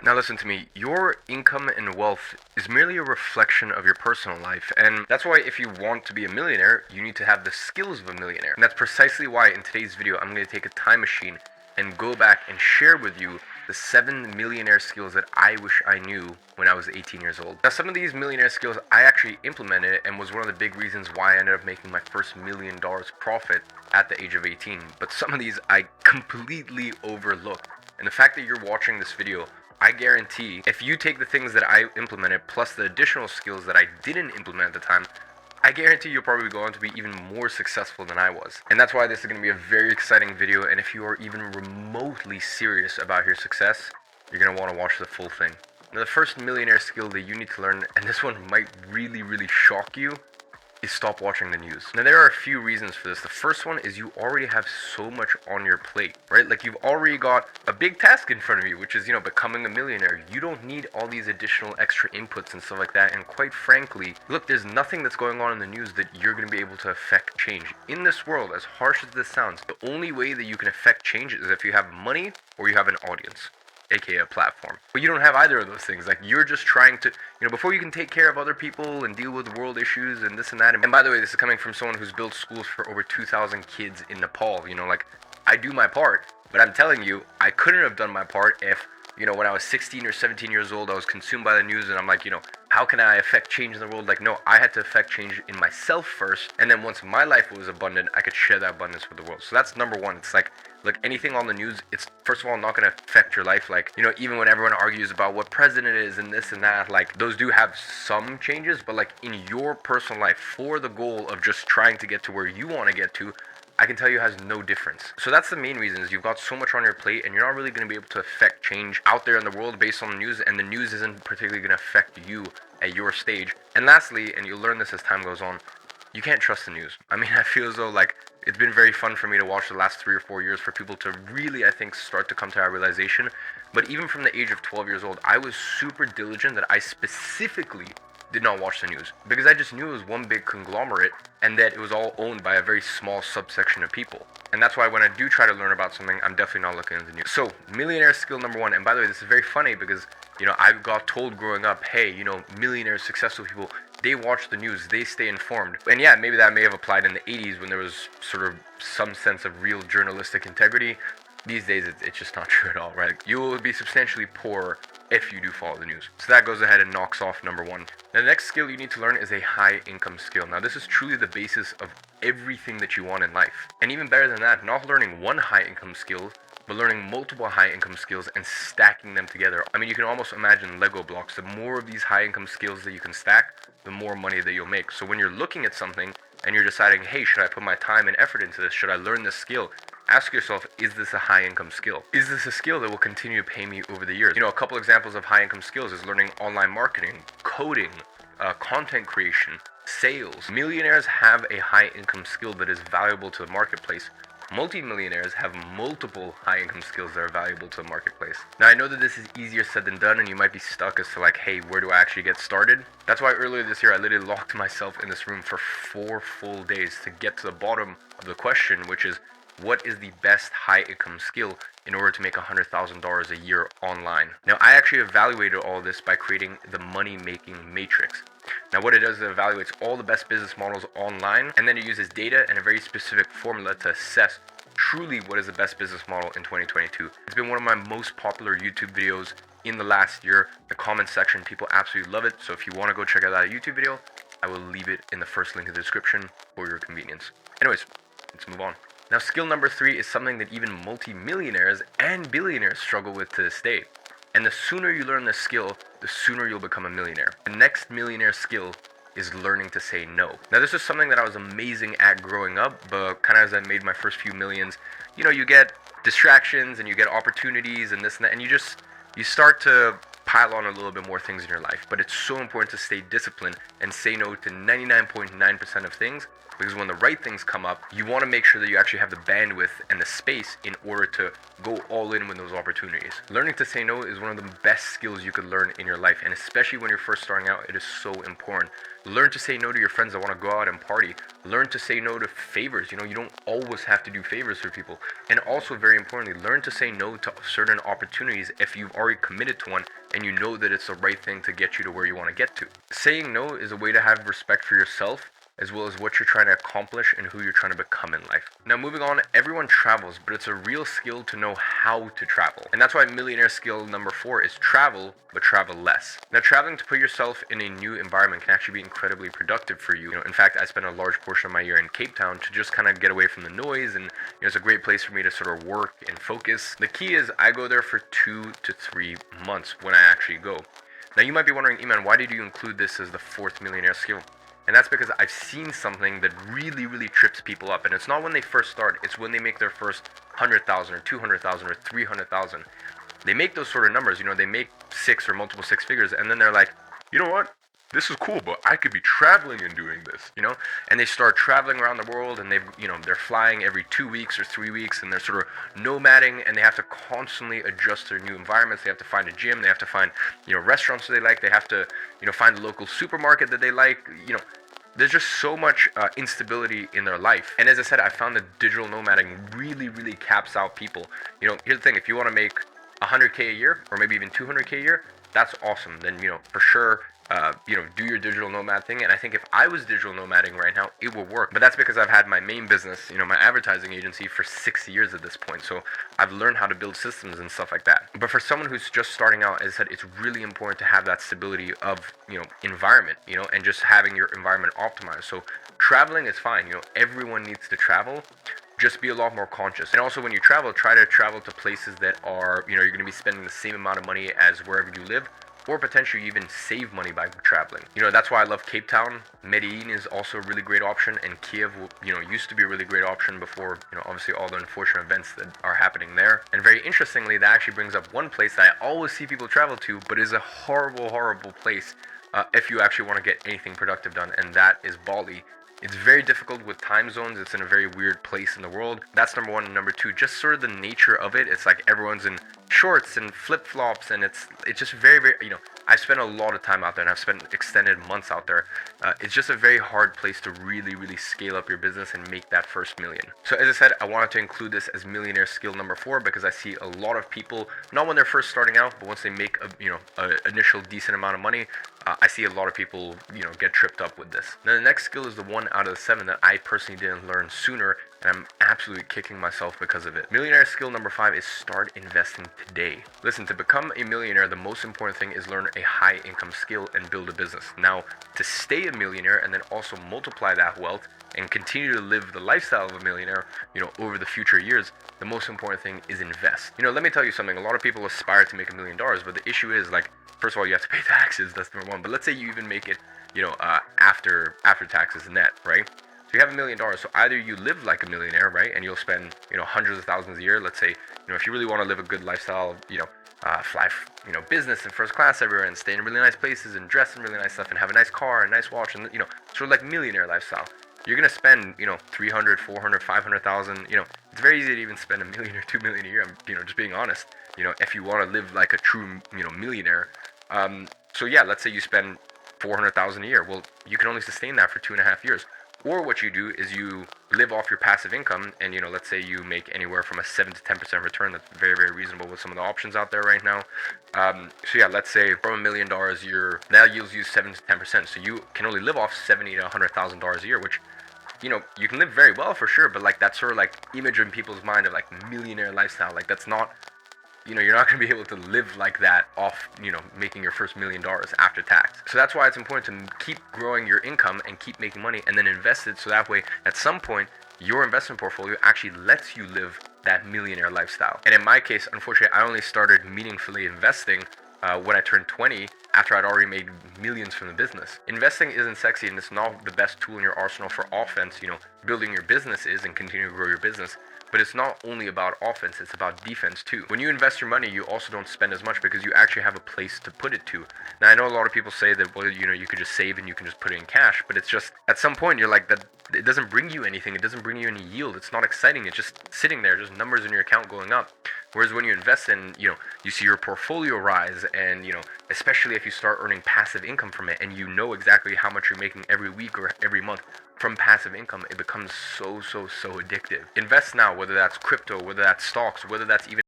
Now listen to me, your income and wealth is merely a reflection of your personal life, and that's why if you want to be a millionaire, you need to have the skills of a millionaire. And that's precisely why in today's video, I'm going to take a time machine and go back and share with you the 7 millionaire skills that I wish I knew when I was 18 years old. Now some of these millionaire skills I actually implemented and was one of the big reasons why I ended up making my first $1 million profit at the age of 18. But some of these I completely overlooked. And the fact that you're watching this video, I guarantee if you take the things that I implemented plus the additional skills that I didn't implement at the time, I guarantee you'll probably go on to be even more successful than I was. And that's why this is going to be a very exciting video, and if you are even remotely serious about your success, you're going to want to watch the full thing. Now the first millionaire skill that you need to learn, and this one might really shock you, is stop watching the news. Now there are a few reasons for this. The first one is you already have so much on your plate, right? Like you've already got a big task in front of you, which is, becoming a millionaire. You don't need all these additional extra inputs and stuff like that. And quite frankly, look, there's nothing that's going on in the news that you're going to be able to affect change. In this world, as harsh as this sounds, the only way that you can affect change is if you have money or you have an audience, aka a platform. But you don't have either of those things. Like you're just trying to, before you can take care of other people and deal with world issues and this and that. And by the way, this is coming from someone who's built schools for over 2,000 kids in Nepal. I do my part, but I'm telling you, I couldn't have done my part if, when I was 16 or 17 years old, I was consumed by the news and I'm like, how can I affect change in the world? Like, no, I had to affect change in myself first. And then once my life was abundant, I could share that abundance with the world. So that's number one. It's like, look, anything on the news, it's first of all not going to affect your life. Like, even when everyone argues about what president is and this and that, like those do have some changes, but like in your personal life, for the goal of just trying to get to where you want to get to, I can tell you has no difference. So that's the main reason, is you've got so much on your plate and you're not really going to be able to affect change out there in the world based on the news, and the news isn't particularly going to affect you at your stage. And lastly, and you'll learn this as time goes on, you can't trust the news. I mean, I feel as though like it's been very fun for me to watch the last 3 or 4 years for people to really, I think, start to come to that realization. But even from the age of 12 years old, I was super diligent that I specifically did not watch the news, because I just knew it was one big conglomerate and that it was all owned by a very small subsection of people. And that's why when I do try to learn about something, I'm definitely not looking at the news. So, millionaire skill number one, and by the way, this is very funny because, I got told growing up, hey, millionaires, successful people, they watch the news, they stay informed. And yeah, maybe that may have applied in the 80s when there was sort of some sense of real journalistic integrity. These days, it's just not true at all, right? You will be substantially poorer if you do follow the news. So that goes ahead and knocks off number one. Now, the next skill you need to learn is a high income skill. Now, this is truly the basis of everything that you want in life. And even better than that, not learning one high income skill, but learning multiple high income skills and stacking them together. I mean, you can almost imagine Lego blocks. The more of these high income skills that you can stack, the more money that you'll make. So when you're looking at something and you're deciding, hey, should I put my time and effort into this? Should I learn this skill? Ask yourself, is this a high income skill? Is this a skill that will continue to pay me over the years? A couple examples of high income skills is learning online marketing, coding, content creation, sales. Millionaires have a high income skill that is valuable to the marketplace. Multi-millionaires have multiple high income skills that are valuable to the marketplace. Now, I know that this is easier said than done, and you might be stuck as to like, hey, where do I actually get started? That's why earlier this year, I literally locked myself in this room for 4 full days to get to the bottom of the question, which is, what is the best high income skill in order to make $100,000 a year online? Now, I actually evaluated all this by creating the money making matrix. Now, what it does is it evaluates all the best business models online, and then it uses data and a very specific formula to assess truly what is the best business model in 2022. It's been one of my most popular YouTube videos in the last year. The comment section, people absolutely love it. So if you want to go check out that YouTube video, I will leave it in the first link in the description for your convenience. Anyways, let's move on. Now, skill number 3 is something that even multi-millionaires and billionaires struggle with to this day. And the sooner you learn this skill, the sooner you'll become a millionaire. The next millionaire skill is learning to say no. Now, this is something that I was amazing at growing up, but kind of as I made my first few millions, you get distractions and you get opportunities and this and that, and you start to pile on a little bit more things in your life. But it's so important to stay disciplined and say no to 99.9% of things, because when the right things come up, you want to make sure that you actually have the bandwidth and the space in order to go all in with those opportunities. Learning to say no is one of the best skills you could learn in your life, and especially when you're first starting out, it is so important. Learn to say no to your friends that want to go out and party. Learn to say no to favors. You don't always have to do favors for people. And also, very importantly, learn to say no to certain opportunities if you've already committed to one and you know that it's the right thing to get you to where you want to get to. Saying no is a way to have respect for yourself, as well as what you're trying to accomplish and who you're trying to become in life. Now, moving on, everyone travels, but it's a real skill to know how to travel. And that's why millionaire skill number 4 is travel, but travel less. Now, traveling to put yourself in a new environment can actually be incredibly productive for you. In fact, I spent a large portion of my year in Cape Town to just kind of get away from the noise, and it's a great place for me to sort of work and focus. The key is I go there for 2 to 3 months when I actually go. Now, you might be wondering, Iman, why did you include this as the 4th millionaire skill? And that's because I've seen something that really, really trips people up. And it's not when they first start. It's when they make their first 100,000 or 200,000 or 300,000. They make those sort of numbers. They make 6 or multiple 6 figures. And then they're like, you know what? This is cool, but I could be traveling and doing this, And they start traveling around the world, and they're flying every 2 weeks or 3 weeks, and they're sort of nomading, and they have to constantly adjust their new environments. They have to find a gym. They have to find, restaurants that they like. They have to, find the local supermarket that they like. There's just so much instability in their life. And as I said, I found that digital nomading really, really caps out people. Here's the thing. If you want to make 100K a year, or maybe even 200K a year, that's awesome. Then, for sure, do your digital nomad thing. And I think if I was digital nomading right now, it will work. But that's because I've had my main business, my advertising agency for 6 years at this point. So I've learned how to build systems and stuff like that. But for someone who's just starting out, as I said, it's really important to have that stability of, environment, and just having your environment optimized. So traveling is fine. Everyone needs to travel. Just be a lot more conscious. And also when you travel, try to travel to places that are, you're going to be spending the same amount of money as wherever you live, or potentially even save money by traveling. That's why I love Cape Town. Medellin is also a really great option, and Kiev, used to be a really great option before, obviously all the unfortunate events that are happening there. And very interestingly, that actually brings up one place that I always see people travel to, but is a horrible, horrible place if you actually want to get anything productive done, and that is Bali. It's very difficult with time zones. It's in a very weird place in the world. That's number 1. And number 2, just sort of the nature of it. It's like everyone's in shorts and flip-flops, and it's just very, very, I've spent a lot of time out there, and I've spent extended months out there. It's just a very hard place to really, really scale up your business and make that first million. So as I said, I wanted to include this as millionaire skill number 4 because I see a lot of people, not when they're first starting out, but once they make a initial decent amount of money, I see a lot of people, get tripped up with this. Now, the next skill is the 1 out of the 7 that I personally didn't learn sooner, and I'm absolutely kicking myself because of it. Millionaire skill number 5 is start investing today. Listen, to become a millionaire, the most important thing is learn a high income skill and build a business. Now, to stay a millionaire and then also multiply that wealth and continue to live the lifestyle of a millionaire, over the future years, the most important thing is invest. Let me tell you something. A lot of people aspire to make $1 million, but the issue is, first of all, you have to pay taxes. That's number 1. But let's say you even make it, after taxes net, right? So you have $1 million. So either you live like a millionaire, right, and you'll spend, hundreds of thousands a year. Let's say, if you really want to live a good lifestyle, fly, business in first class everywhere and stay in really nice places and dress in really nice stuff and have a nice car and nice watch and, sort of like millionaire lifestyle. You're going to spend, 300, 400, 500,000, it's very easy to even spend $1 million or $2 million a year. I'm, just being honest, if you want to live like a true, millionaire. So yeah, let's say you spend 400,000 a year. Well, you can only sustain that for 2.5 years. Or what you do is you live off your passive income, and let's say you make anywhere from a 7 to 10% return. That's very, very reasonable with some of the options out there right now. So yeah, let's say from $1 million that yields you 7 to 10%. So you can only live off $70,000 to $100,000 a year, which you can live very well for sure, but that's sort of image in people's mind of millionaire lifestyle. That's not. You're not going to be able to live like that off, making your first $1 million after tax. So that's why it's important to keep growing your income and keep making money and then invest it. So that way, at some point, your investment portfolio actually lets you live that millionaire lifestyle. And in my case, unfortunately, I only started meaningfully investing when I turned 20, after I'd already made millions from the business. Investing isn't sexy, and it's not the best tool in your arsenal for offense. Building your business is, and continuing to grow your business. But it's not only about offense, it's about defense too. When you invest your money, you also don't spend as much because you actually have a place to put it to. Now, I know a lot of people say that, well, you could just save and you can just put it in cash, but it's just, at some point, you're like, that it doesn't bring you anything. It doesn't bring you any yield. It's not exciting. It's just sitting there, just numbers in your account going up. Whereas when you invest in, you see your portfolio rise, and, especially if you start earning passive income from it, and you know exactly how much you're making every week or every month from passive income, it becomes so addictive. Invest now, whether that's crypto, whether that's stocks, whether that's even